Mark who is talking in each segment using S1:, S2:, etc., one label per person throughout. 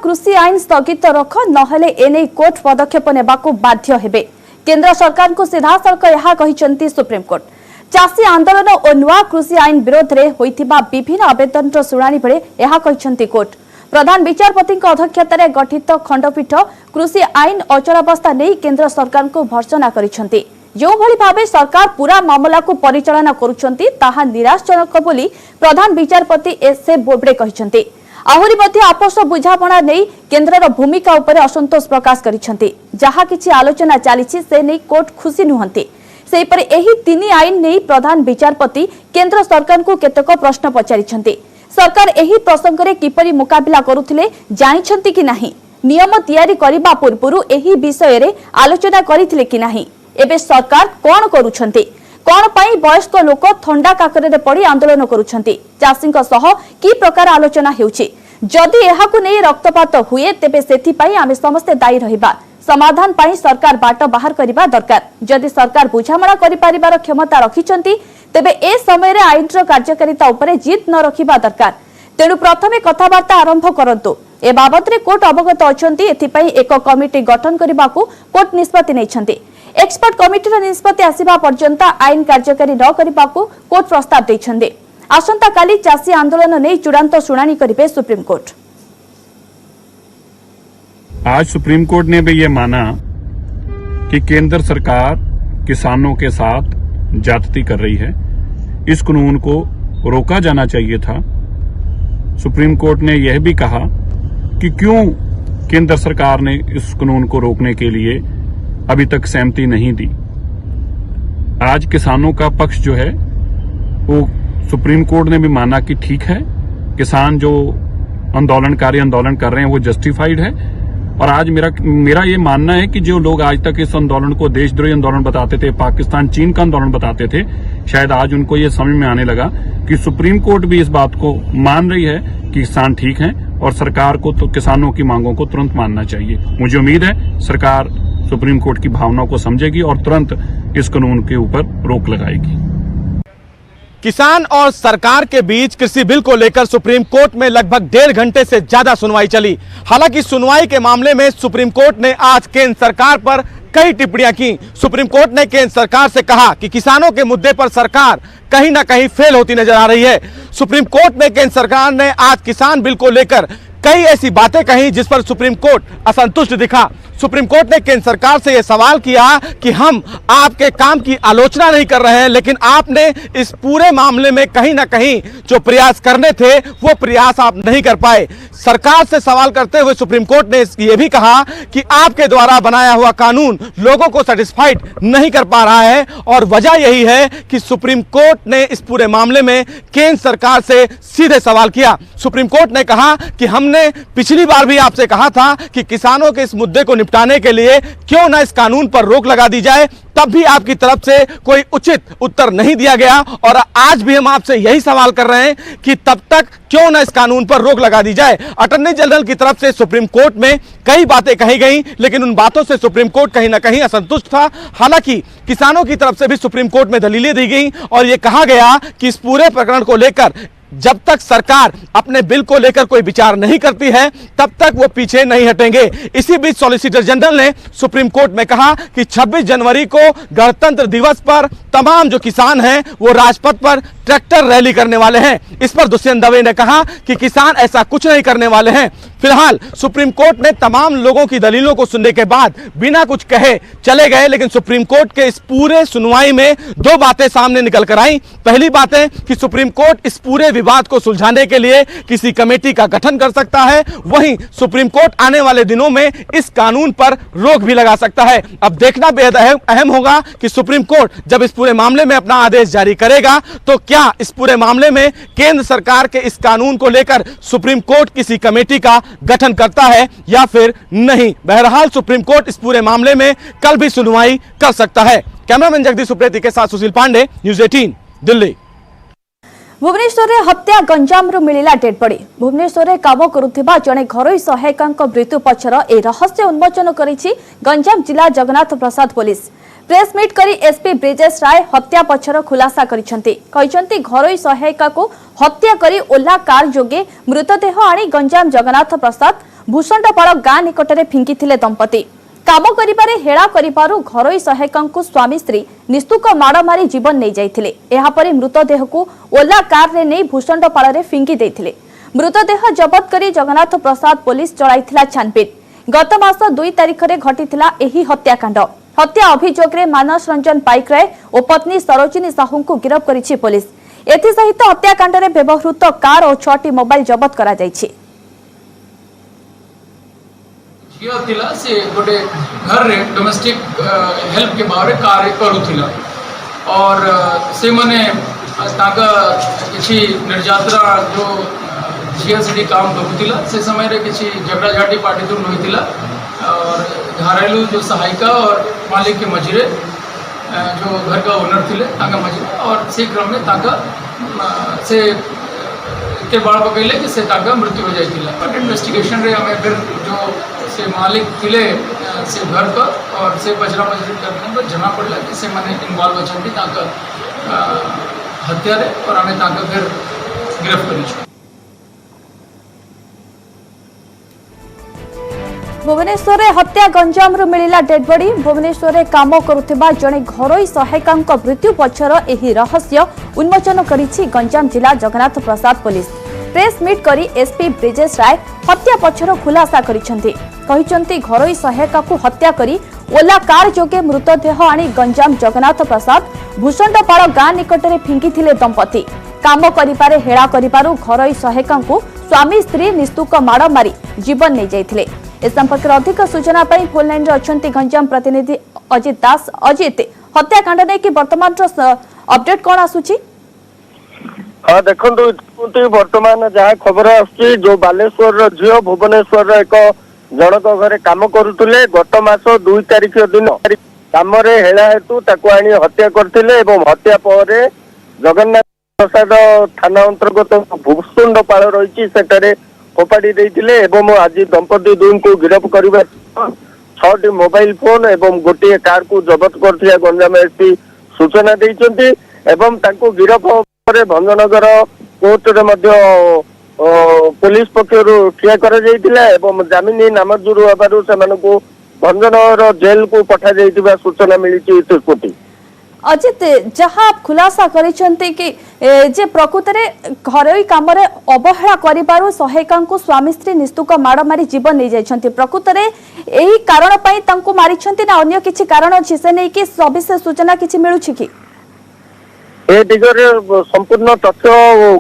S1: कृषि आईन स्थगित रख नहेले एने कोर्ट पदक्षेप नेबाकू बाध्य हेबे। केंद्र सरकार को सीधासलख यह कहिसेंती सुप्रीम कोर्ट। चाषी आंदोलन और नुआ कृषि आईन विरोध में होइथिबा विभिन्न आवेदन शुणाणी बेले यह कहिसेंती कोर्ट। प्रधान विचारपति अध्यक्षतार गठित खंडपीठ कृषि आईन अचलावस्था नहीं केंद्र सरकार को भर्त्सना करिसेंती। जो भली भावे सरकार पूरा मामला को परिचालना करुछंती ताहा निराशजनक बोली प्रधान विचारपति एस ए बोबड़े कहिसेंती। आहुरी मध्य आपस बुझापणा नहीं केंद्रर भूमिका उपरे असंतोष प्रकाश करिसेंती। जहा किछि आलोचना चलीछि से नहीं कोर्ट खुशी नुहंती। सेहिपरि एही तीन आईन नहीं प्रधान विचारपति केंद्र सरकार को केतक प्रश्न पचारिछंती। सरकार एही प्रसंग रे किपरि मुकाबिला करुथिले जानिछंती कि नाही, नियम तैयारी करिबा पूर्वरु एही विषय रे आलोचना करिथिले कि नाही, एबे सरकार कोन करूछंती, कोन पई वयस्क लोक थंडा काकरे पड़ी आंदोलन करूछंती, चाषीक सह की प्रकार आलोचना हेउछि। जदि एहाकु नै रक्तपात हुए तेबे सेथि पई आमे समस्त दायी रहिबा। समाधान पई सरकार बाट बाहर करिबा दरकार। जदि सरकार बुझामणा करि परिबार क्षमता रखिछंती तेबे ए समय रे आईनर कार्यकारिता उपरे जिद न रखिबा दरकार। तेणु प्रथमे कथावार्ता आरंभ करंतु। ए बाबत रे कोर्ट अवगत अछंती। एथि पई एक कमिटी गठन करिबाकू कोर्ट निष्पत्ति नैछंती। एक्सपर्ट कमिटीर निष्पत्ति आसिबा पर्यंत आईन कार्यकारी न करिबाकू कोर्ट प्रस्ताव दैछंती। आसंता काली चाषी आंदोलन नै चूड़ांत शुणाणी करिबे सुप्रीम कोर्ट।
S2: आज सुप्रीम कोर्ट ने भी ये माना कि केंद्र सरकार किसानों के साथ ज्यादती कर रही है। इस कानून को रोका जाना चाहिए था। सुप्रीम कोर्ट ने यह भी कहा कि क्यों केंद्र सरकार ने इस कानून को रोकने के लिए अभी तक सहमति नहीं दी। आज किसानों का पक्ष जो है वो सुप्रीम कोर्ट ने भी माना कि ठीक है, किसान जो आंदोलनकारी आंदोलन कर रहे हैं वो जस्टिफाइड है। और आज मेरा ये मानना है कि जो लोग आज तक इस आंदोलन को देशद्रोही आंदोलन बताते थे, पाकिस्तान चीन का आंदोलन बताते थे, शायद आज उनको ये समझ में आने लगा कि सुप्रीम कोर्ट भी इस बात को मान रही है कि किसान ठीक हैं और सरकार को तो किसानों की मांगों को तुरंत मानना चाहिए। मुझे उम्मीद है सरकार सुप्रीम कोर्ट की भावनाओं को समझेगी और तुरंत इस कानून के ऊपर रोक लगाएगी।
S3: किसान और सरकार के बीच कृषि बिल को लेकर सुप्रीम कोर्ट में लगभग 1.5 घंटे से ज्यादा सुनवाई चली। हालांकि सुनवाई के मामले में सुप्रीम कोर्ट ने आज केंद्र सरकार पर कई टिप्पणियां की। सुप्रीम कोर्ट ने केंद्र सरकार से कहा कि किसानों के मुद्दे पर सरकार कहीं ना कहीं फेल होती नजर आ रही है। सुप्रीम कोर्ट ने केंद्र सरकार ने आज किसान बिल को लेकर कई ऐसी बातें कही जिस पर सुप्रीम कोर्ट असंतुष्ट दिखा। सुप्रीम कोर्ट ने केंद्र सरकार से यह सवाल किया कि हम आपके काम की आलोचना नहीं कर रहे हैं, लेकिन आपने इस पूरे मामले में कहीं ना कहीं जो प्रयास करने थे वो प्रयास आप नहीं कर पाए। सरकार से सवाल करते हुए सुप्रीम कोर्ट ने यह भी कहा कि आपके द्वारा बनाया हुआ कानून लोगों को सेटिस्फाइड नहीं कर पा रहा है और वजह यही है कि सुप्रीम कोर्ट ने इस पूरे मामले में केंद्र सरकार से सीधे सवाल किया। सुप्रीम कोर्ट ने कहा कि हमने पिछली बार भी आपसे कहा था कि किसानों के इस मुद्दे को निपटाने के लिए क्यों ना इस कानून पर रोक लगा दी जाए, तब भी आपकी तरफ से कोई उचित उत्तर नहीं दिया गया। और आज भी हम आपसे यही सवाल कर रहे हैं कि तब तक क्यों ना इस कानून पर रोक लगा दी जाए। अटॉर्नी जनरल की तरफ से सुप्रीम कोर्ट में कई बातें कही गई, लेकिन उन बातों से सुप्रीम कोर्ट कहीं ना कहीं असंतुष्ट था। हालांकि किसानों की तरफ से भी सुप्रीम कोर्ट में दलीलें दी गई और यह कहा गया कि इस पूरे प्रकरण को लेकर जब तक सरकार अपने बिल को लेकर कोई विचार नहीं करती है तब तक वो पीछे नहीं हटेंगे। इसी बीच सॉलिसिटर जनरल ने सुप्रीम कोर्ट में कहा कि 26 जनवरी को गणतंत्र दिवस पर तमाम जो किसान हैं वो राजपथ पर ट्रैक्टर रैली करने वाले हैं। इस पर दुष्यंत दवे ने कहा कि किसान ऐसा कुछ नहीं करने वाले हैं। फिलहाल सुप्रीम कोर्ट ने तमाम लोगों की दलीलों को सुनने के बाद बिना कुछ कहे चले गए, लेकिन सुप्रीम कोर्ट के इस पूरे सुनवाई में 2 बातें सामने निकल कर आई। पहली बात है कि सुप्रीम कोर्ट इस पूरे विवाद को सुलझाने के लिए किसी कमेटी का गठन कर सकता है। वहीं सुप्रीम कोर्ट आने वाले दिनों में इस कानून पर रोक भी लगा सकता है। अब देखना बेहद अहम होगा कि सुप्रीम कोर्ट जब इस पूरे मामले में अपना आदेश जारी करेगा तो क्या इस पूरे मामले में केंद्र सरकार के इस कानून को लेकर सुप्रीम कोर्ट किसी कमेटी का गठन करता है या फिर नहीं। बहरहाल सुप्रीम कोर्ट इस पूरे मामले में कल भी सुनवाई कर सकता है। कैमरामैन जगदीश सुप्रेती के साथ सुशील पांडे, न्यूज़ 18 दिल्ली।
S1: भुवनेश्वर में हत्या गंजाम मिला डेड बॉडी। भुवनेश्वर में काम करुवा जड़े घरोई सहायिका मृत्यु पछर ए रहस्य उन्मोचन करिछि गंजाम जिला जगन्नाथ प्रसाद पुलिस। प्रेस मीट करी एसपी ब्रिजेश राय हत्या पछर खुलासा करिसेंती। घरोई सहायिका को हत्या करी ओला कार जोगे मृतदेह आनी गंजाम जगन्नाथ प्रसाद भूषंडपाड़ गाँ निकटने फिंगिथिले दंपति। काम करिबारे हेळा करिबारु घरोई सहायकଙ୍କୁ स्वामी स्त्री निस्तुक माड़ मारी जीवन नहीं जाइथिले। एहा परे मृतदेह को ओला कार रे नै भूषंडपाड़ रे फिंगी देइथिले। मृतदेह जबत करी जगन्नाथ प्रसाद पुलिस चलाइथिला छानबीन। गत मास 2 तारिख रे घटिथिला एही हत्याकांड। हत्या अभियोग रे मानस रंजन पाइकराय और पत्नी सरोजिनी साहू को गिरफ्त करिछि पुलिस। एथि सहित हत्याकांड रे व्यवहृत कार और 6टी मोबाइल जबत करा जाइछि।
S4: से गोटे घर रे डोमेस्टिक हेल्प के बारे कार्य करूथिला और से माने ताका किछि निर्यात्रा जो जीएसडी काम करूथिला से समय रे किछि झगड़ा झाटी पार्टी दूर होइतिला और घरेलू जो सहायिका और मालिक के मजरे जो घर का ओनर थिले ताका मजरे और से क्रम में ताका से के बाड़ पकड़ले कि से ताका मृत्यु हो जाइतिला। बट इन्वेस्टिगेशन रे हमें फिर जो से मालिक थिले से घर का और से बजरा मजरी करने पर जना पड़ला कि से माने इन्वॉल्व अछंती ताका हत्या रे और हमें ताका फिर गिरफ्त करिछु।
S1: भुवनेश्वर हत्या गंजाम मिला डेड बॉडी। भुवनेश्वर में काम करुवा जड़े घरोई सहायिका मृत्यु पछर एही रहस्य उन्मोचन करिछि गंजाम जिला जगन्नाथ प्रसाद पुलिस। प्रेस मीट करी एसपी ब्रिजेश राय हत्या पछर खुलासा करिसेंति घरोई सहायिका को हत्या करी ओला कार जोगे मृतदेह आनी गंजाम जगन्नाथ प्रसाद भूषंडपाड़ गाँ निकटने फिंगिथिले दंपति। काम करिबारे हेळा करिबारु घरोई सहायिका स्वामी स्त्री निस्तुक माड़ मारी जीवन नहीं जाइथिले। इस संपर्क में अधिक सूचना फोन लाइन रे अछंती गंजाम प्रतिनिधि अजित दास। अजित, हत्याकांड नहीं कि वर्तमान अपडेट कौन आसुची?
S5: हाँ देखो वर्तमान जहाँ खबर आसुची जो बालेश्वर झील भुवनेश्वर एक जनक घरे काम करुले गत मास 2 तारिख दिन काम हेला हेतु ताकू आनी हत्या करथिले एवं हत्या पर जगन्नाथ प्रसाद थाना अंतर्गत भूषुंडपाड़ रही सेठारे फोपाड़ी देइथिले एवं आज दंपति दुई को गिरफ्त करबा 6टी मोबाइल फोन एवं गोटे कार को जबत करथिया गंजाम एसपी सूचना दैछंती एवं तांको गिरफ्त पर भंजनगर कोर्ट रे मध्य पुलिस पक्षरु ठिया करा जाइतिला एवं जामिन नामंजूर होबारु सेमानकु भंजनगर जेल को पठा जाइतिबा सूचना मिलिछि। त्रिपुटी
S1: अजित, जहाँ आप खुलासा करिसेंति कि जे प्रकृत में घरोई काम अवहेला करिबारु सहायिका स्वामी स्त्री निस्तुक माड़ मारी जीवन नहीं जाइछंती, प्रकृत में यही कारण पई तांको मारिछंती ना अन्य किछि कारण अछि से नै कि सविशेष सूचना किछि मिलुछि कि?
S5: ए दिगरे संपूर्ण तथ्य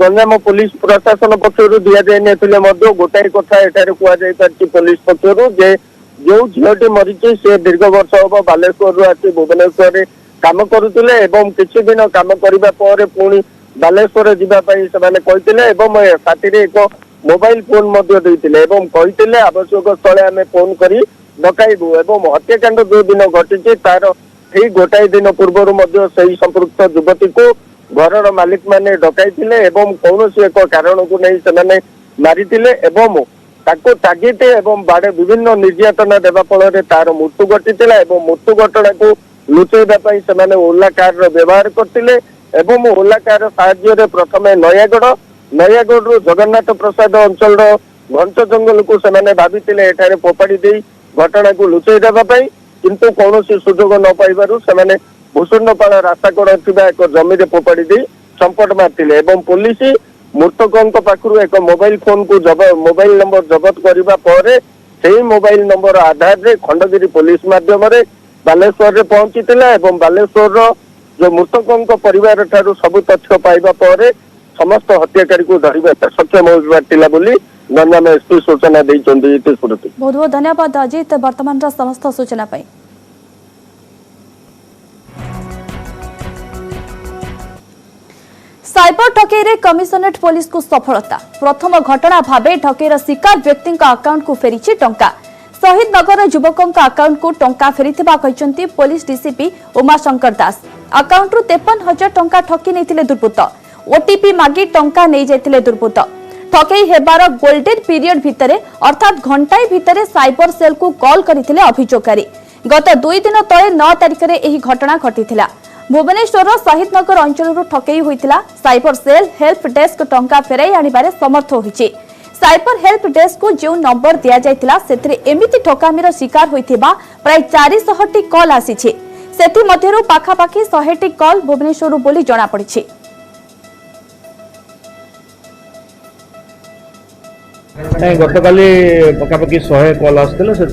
S5: गंजाम पुलिस प्रशासन पक्षरु दिया जाय नेथिले मध्य गोटाई कथा एठारे कुआ जाय पारछि पुलिस पक्षरु जे जो झियोटी मरिछि से दीर्घ वर्ष होबो बालेश्वर आसी भुवनेश्वर काम करुले एवं किछि दिन काम करबा पर पुणी बालेश्वर जीवा पई सेमाने कहिथिले एवं साथी रे एक मोबाइल फोन मध्य दैथिले एवं कहिथिले आवश्यक स्थले आमे फोन करी डकाइबु एवं हत्याकांड जो दिन घटिछि तार ठीक गोटाई दिन पूर्व मध्य सही संपृक्त युवती को घर मालिक माने डकाइथिले एवं कौनसी एक कारण को नहीं सेमाने मारिथिले एवं ताको तागिते एवं बाड़े विभिन्न निर्यातना देवा फल तार मृत्यु घटिथिला एवं मृत्यु घटना को लुचेबा पई सेमाने ओला कार रो व्यवहार करथिले एवं ओला कार साहाय्य प्रथमे नयागढ़ रु जगन्नाथ प्रसाद अंचल घंच जंगल को सेमाने भाबिथिले एठारे पोपाड़ी देई घटना को लुचेई देबा पई किंतु कौनसी सुजोग न पाइबारु सेमाने भूषुंडपाड़ रास्ता कड़ थिबा एक जमी रे पोपाड़ी देई संपट मारथिले एवं पुलिस मृतकଙ୍କ पाखरु एक मोबाइल फोन को मोबाइल नंबर जबत करिबा परे सेही मोबाइल नंबर आधार रे खंडगिरी पुलिस माध्यम रे बालेश्वर रे पहुंचीतिला एवं बालेश्वर रो जो मृतकଙ୍କ परिवार ठारू सब तथ्य पाइबा परे समस्त हत्याकारी को धरिबा सक्षम होइबाटिला बोली गंजाम एसपी सूचना दैछंती। बहुत
S1: बहुत धन्यवाद अजित वर्तमान रा समस्त सूचना पाई। साइबर ठकेई रे कमिशनरेट पुलिस को सफलता। प्रथम घटना भावे ठकेईर शिकार व्यक्ति अकाउंट को फेरी टंका। शहीद नगर युवकों अकाउंट को टंका फेरीथिबा कहिसंती पुलिस डीसीपी उमाशंकर दास। अकाउंट रु 53,000 टंका ठकी नैथिले दुर्बृत्त। ओटीपी मागी टंका नै जायथिले दुर्बृत्त। ठकेई हेबार गोल्डन पीरियड भितरे अर्थात घंटाई भितरे साइबर सेल को कॉल करथिले अभियोगकारी। गत 2 दिन तले 9 तारिख रे एही घटना घटिथिला। भुवनेश्वर शहीद नगर अंचल ठकेई होइतिला। साइबर सेल हेल्प डेस्क टंका फेराई आनिबारे समर्थ होइछि। साइबर हेल्प डेस्क को जो नंबर दिया जायतिला सेथिरे एमिति ठकामीर शिकार होइथिबा प्राय 400 टी कॉल आसीछि। सेथि मध्यरु पाखापाखी 100 टी कॉल भुवनेश्वर बोली जणा पड़िछि।
S6: गतकाली पखापाखि 100 कॉल आसला से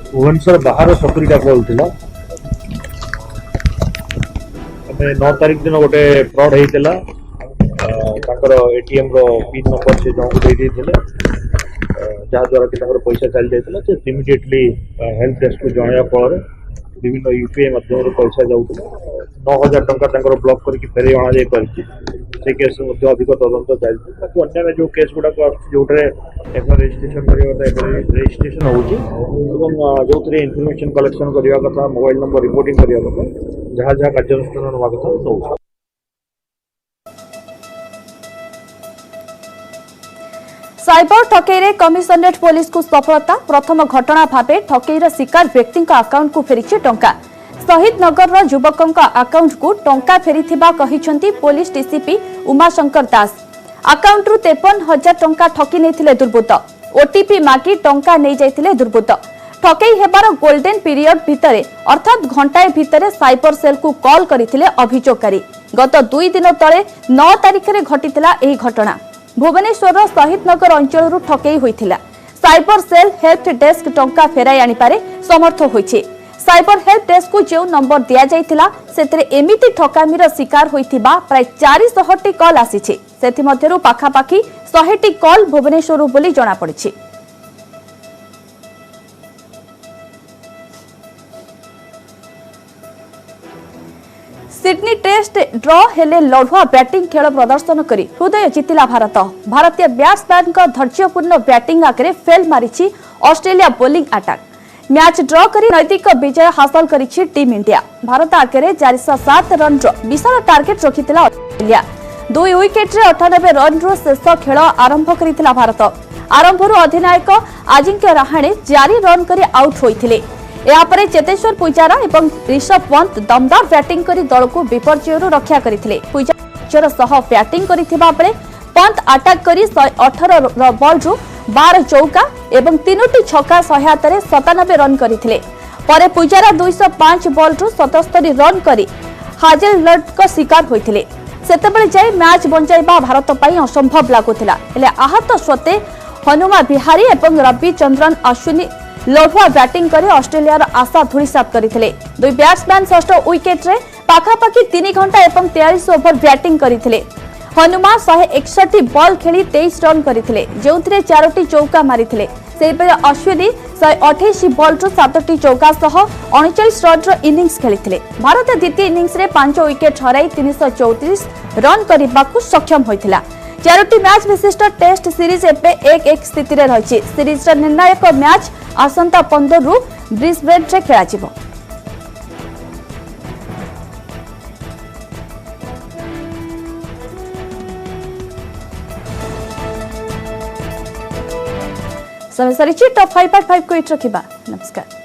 S6: भुवनेश्वर बाहर 70टा कॉल थिला। 9 तारीख दिन गोटे फ्रॉड होता एटीएम रो पिन नंबर से जन को जहाद्वारा कि पैसा चली जाता से इमिडिएटली हेल्प डेस्क को जन फल विभिन्न यूपीआई माध्यम पैसा जाऊला 9000 टंका ब्लॉक करके फेरे अणा से केस अधिक तदंत चलती अन्य जो केस गुड़ाक जो रजिस्ट्रेशन रजिस्ट्रेशन हो जो इनफर्मेशन कलेक्शन करने कथा मोबाइल नंबर रिपोर्टिंग करने कथा जहाँ जहाँ कार्यानुष्ठान ना कथा नौ।
S1: साइबर ठकेई कमिशनरेट पुलिस को सफलता। प्रथम घटना भावे ठकेईर शिकार व्यक्ति अकाउंट को फेरी टंका। शहीद नगर युवकों अकाउंट को टंका फेरीथिबा कहिसेंती पुलिस डीसीपी उमाशंकर दास। अकाउंट रु 53,000 टंका ठकी नैथिले दुर्बृत्त। ओटीपी मागी टंका नै जाइथिले दुर्बृत्त। ठकेई हेबार गोल्डन पीरियड भितरे अर्थात घंटाए भितरे साइबर सेल को कॉल करथिले अभियोगकारी। गत 2 दिन तले 9 तारिख रे घटितिला एही घटना। भुवनेश्वर शहीद नगर अंचल ठकेई होइथिला। साइबर सेल हेल्प डेस्क टंका फेराई आनिपारे समर्थ होइछे। साइबर हेल्प डेस्क को जो नंबर दिया जाइथिला सेतरे एमिति ठकामीर शिकार होइथिबा प्राय 400 टी कॉल आसीछे। सेथि मध्यरु पाखापाखी 100 टी कॉल भुवनेश्वर बोली जणा पड़िछे। सिडनी टेस्ट ड्र हेले लढ़ुआ बैटिंग खेल प्रदर्शन करी हृदय जितिला भारत। भारतीय बैट्समैन का धैर्यपूर्ण बैटिंग आगे फेल मारिछि Australia bowling attack. Match draw करी नैतिक विजय हासिल करिछि टीम इंडिया। भारत आगे 407 रन विशाल टार्गेट रखिथिला ऑस्ट्रेलिया। 2 विकेट रे 98 रन रो शेष खेल आरंभ करिथिला भारत। आरंभରୁ अधिनायक अजिंक्य रहाणे 4 रन करी आउट होइथिले। यापरे चेतेश्वर पुजारा एवं ऋषभ पंत दमदार बैटिंग करी दल को विपर्यय रक्षा करथिले। पुजारा सह बैटिंग करिथिबा बेले पंत अटैक करी 118 बॉल रु 12 चौका एवं 3टी छक्का सहायता रे 97 रन करथिले। परे पुजारा 205 बॉल रु 77 रन करी हाजेलनट को शिकार होइथिले। सेतेबेले जाय मैच बंचाइबा भारत पई असंभव लागुथिला। हेले आहत स्वते हनुमा बिहारी एवं रविचंद्रन अश्विनी लढ़ुआ बैटिंग करे ऑस्ट्रेलियार आशा धूलिसात करथिले। 2 बैट्समैन षष्ठ विकेट रे पाखापाखी 3 घंटा एवं 43 ओवर बैटिंग करथिले। हनुमा 161 बॉल खेली 23 रन करथिले जोंथिरे 4टी चौका मारिथिले। सेबे अश्विनी 128 बॉल रो 7टी चौका सह 39 रन रो इनिंग्स खेलिथिले। भारत द्वितीय इनिंग्स रे 5 विकेट हराई 334 रन करबाकू सक्षम होइथिला। 4टी मैच विशिष्ट टेस्ट सीरीज एबे 1-1 स्थिति रे रहिछि। सीरीज रा निर्णायक मैच आसंता 15 रु ब्रिस्बेन रे खेला जिवो। समय सरिछि टॉप 5 को इट रखिबा। नमस्कार।